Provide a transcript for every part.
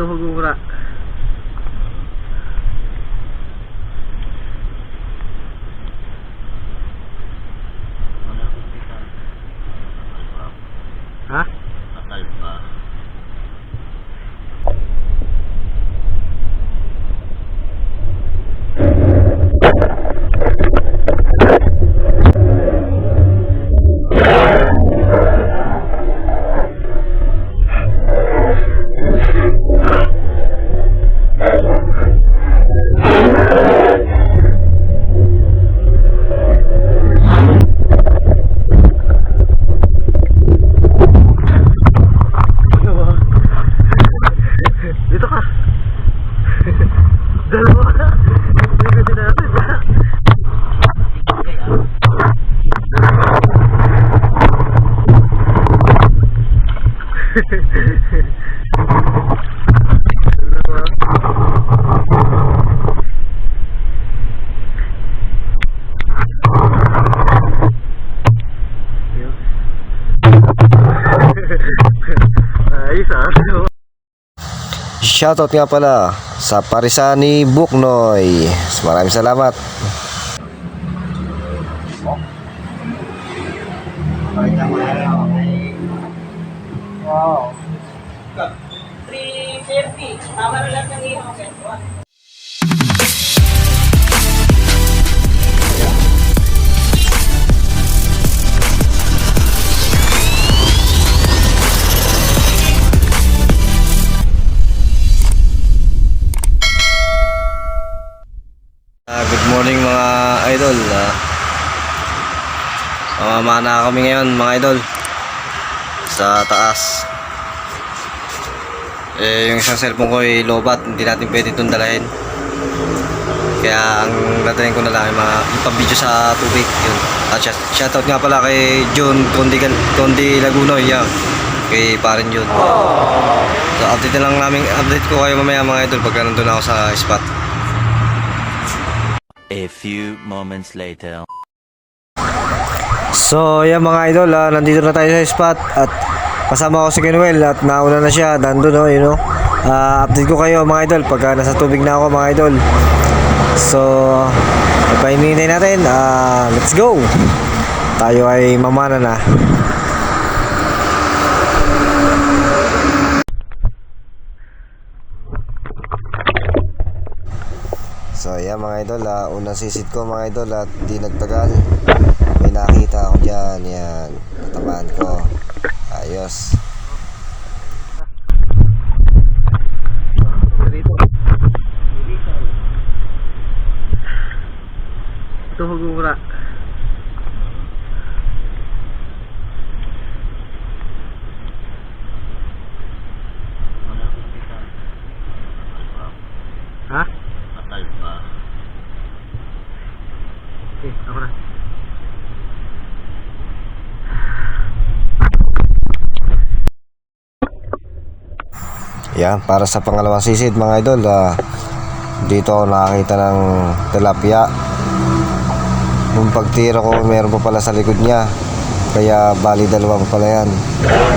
Tuhog mo muna. Ha? Takal pa. Dito ka. Dalawa. Hindi ko sinasadya. Dalawa. Ayun. Ayos ah. Shoutout nga pala sa Parisani Buknoy. Maraming salamat. Wow. 350. Tama na lang ng iyong Good morning mga idol. Mamamana kami ngayon mga idol sa taas. Yung isang cellphone ko ay lobat, hindi natin pwede itong dalahin. Kaya ang dadalhin ko na lang yung mga ipang-video sa tubig yun. At shoutout nga pala kay John Condi Lagunoy, yan. Kay parin yun. So update na lang namin, update ko kayo mamaya mga idol pagka nandun ako sa spot. A few moments later. So yan mga idol, nandito na tayo sa spot at kasama ko si Kenuel at nauna na siya, nandun no, you know. Update ko kayo mga idol pagka nasa tubig na ako mga idol. So ipahinintay natin, let's go. Tayo ay mamana na. So yan mga idol, unang sisit ko mga idol at di nagtagal may nakita ako dyan, yan, natamaan ko, ayos. Tuhog mo muna. Ha? Takal pa. Okay, ako na. Yan, para sa pangalawang sisid mga idol, dito ako nakakita ng tilapia. Nung pagtira ko meron pa pala sa likod niya, kaya bali dalawa pa pala yan.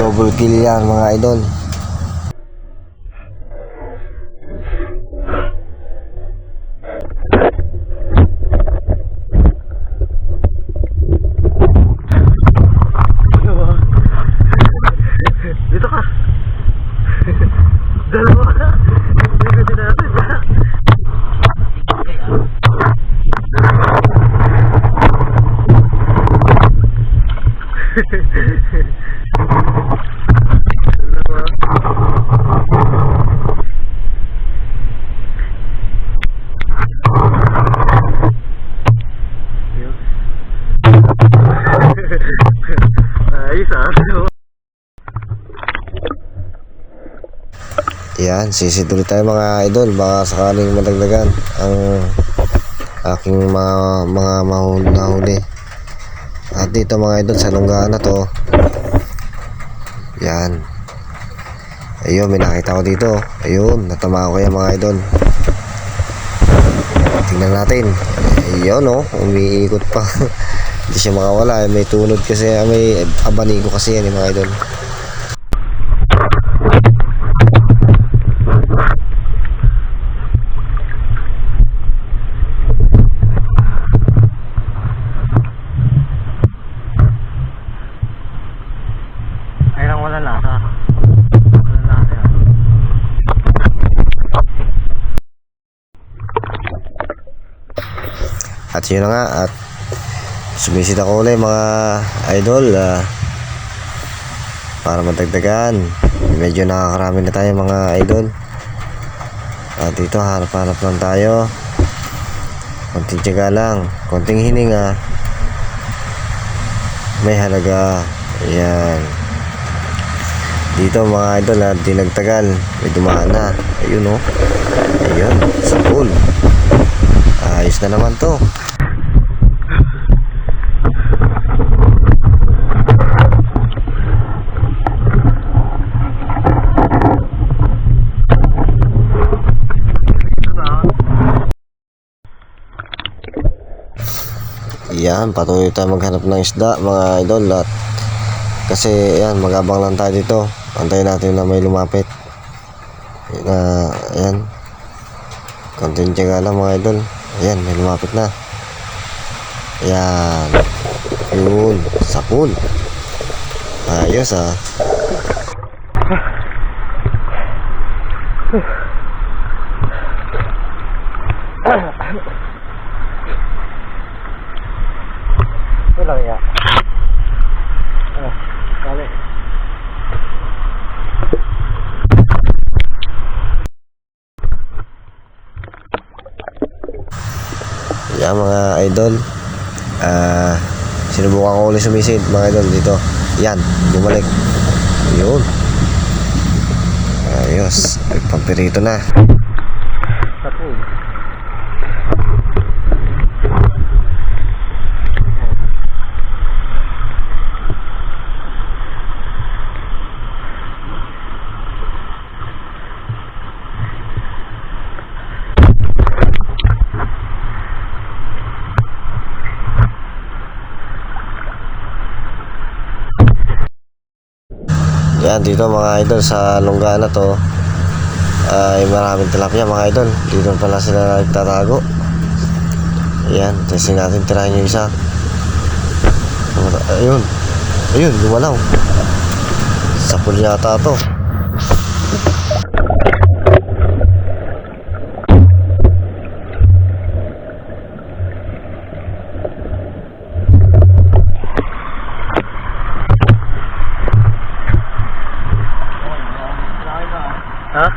Double kill yan mga idol. Dito ka. Dalawa. Hindi ko sinasadya. Dalawa. Ayun. Ayos ah. Yan, sisid ulit tayo mga idol, baka sakaling madagdagan ang aking mga nahuli. At dito mga idol sa lunggahan na to, yan, ayun, may nakita ko dito, ayun, natama ko yan mga idol. Tingnan natin, ayun o, umiikot pa. Hindi siya makawala, may tunod kasi, may abanigo kasi yan mga idol. walang lasa. Walang lasa yan. At yun na nga, at sumisid ako ulit mga idol, para matagdagan. Medyo nakakarami na tayo mga idol. At dito hanap-hanap lang tayo. Konting tiyaga lang, konting hininga, may halaga. Ayan. Dito mga idol, di nagtagal, may dumaan na. Ayun o. Ayun, sa pool. Ayos na naman to. Yan, patuloy tayo maghanap ng isda mga idol. At kasi yan, magabang lang tayo dito. Antayin natin na may lumapit. Ayan, konting tiyaga lang mga idol. Ayan, may lumapit na. Ayan. Yun, sa pool. Ayos ah. Wala kaya. Dali. Yan mga idol, sinubukan ko ulit sumisid mga idol dito. Yan, bumalik. Yun. Ayos, nagpampirito na. Sa pool. Yan, dito mga idol sa lungga na to ay maraming tilapia mga idol. Dito pala sila nagtatago. Yan, testing natin, tirahin yung isa. Ayun, ayun, gumalaw. Sa pool yata to. Ha?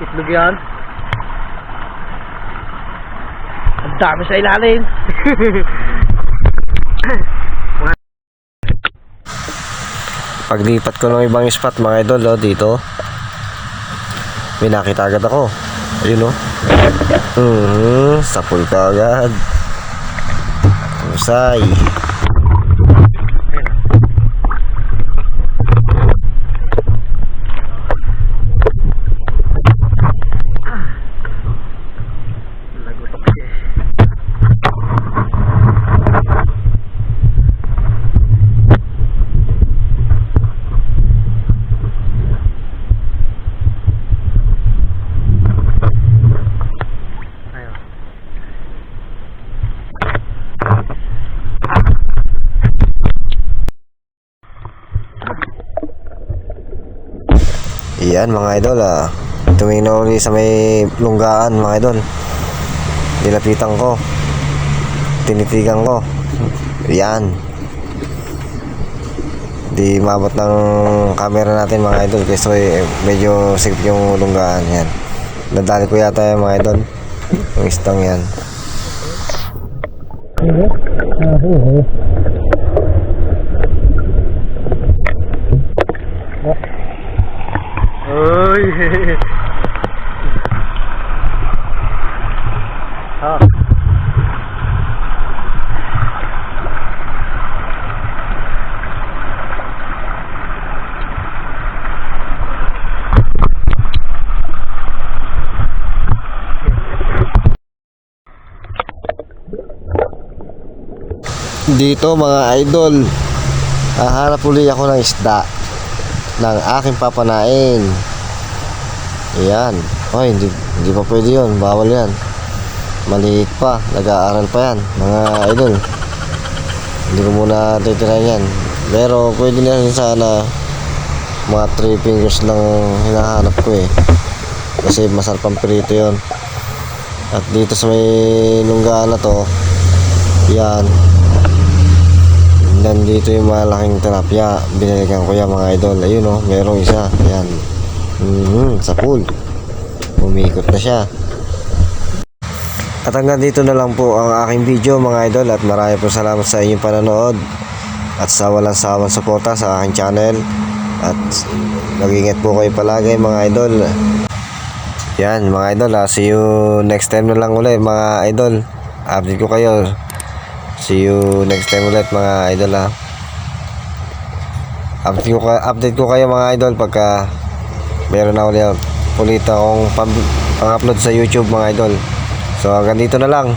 Itlog yan. Ang dami sa ilalim. Paglipat ko ng ibang spot mga idol, dito may nakita agad ako. Ayun o. Sa pool ka agad. Usay. Nagutok siya. Ayun. Iyan mga idol, tumingin na uli sa may lunggaan mga idol. Nilapitan ko, tinitigan ko. Iyan, di mabot ng camera natin mga idol kasi medyo sikip yung lunggaan. Yan, nadali ko yata yung mga idol, yung istang yan. Uy. Ha. Dito mga idol, hahanap uli ako ng isda ng aking papanain. Ayan. Oy, hindi pa pwede yun, bawal yan. Maliit pa, nag-aaral pa yan mga idol. Hindi ko muna titirahin yan. Pero pwede na rin sana mga 3 fingers lang hinahanap ko eh. Kasi masarap ang prito yun. At dito sa may lunggaan na to, yan, nandito yung malaking tilapia. Binalikan ko yan mga idol. Ayun o, merong isa. Yan. Sa pool. Umikot na siya. At hanggang dito na lang po ang aking video mga idol. At marami po salamat sa inyong panonood. At sa walang sawang suporta sa aking channel. At mag-ingat po kayo palagi mga idol. Yan mga idol, see you next time na lang ulit mga idol. Update ko kayo. See you next time ulit mga idol ha. Update ko kayo mga idol pagka meron na ulit akong pang-upload sa YouTube mga idol. So hanggang dito na lang.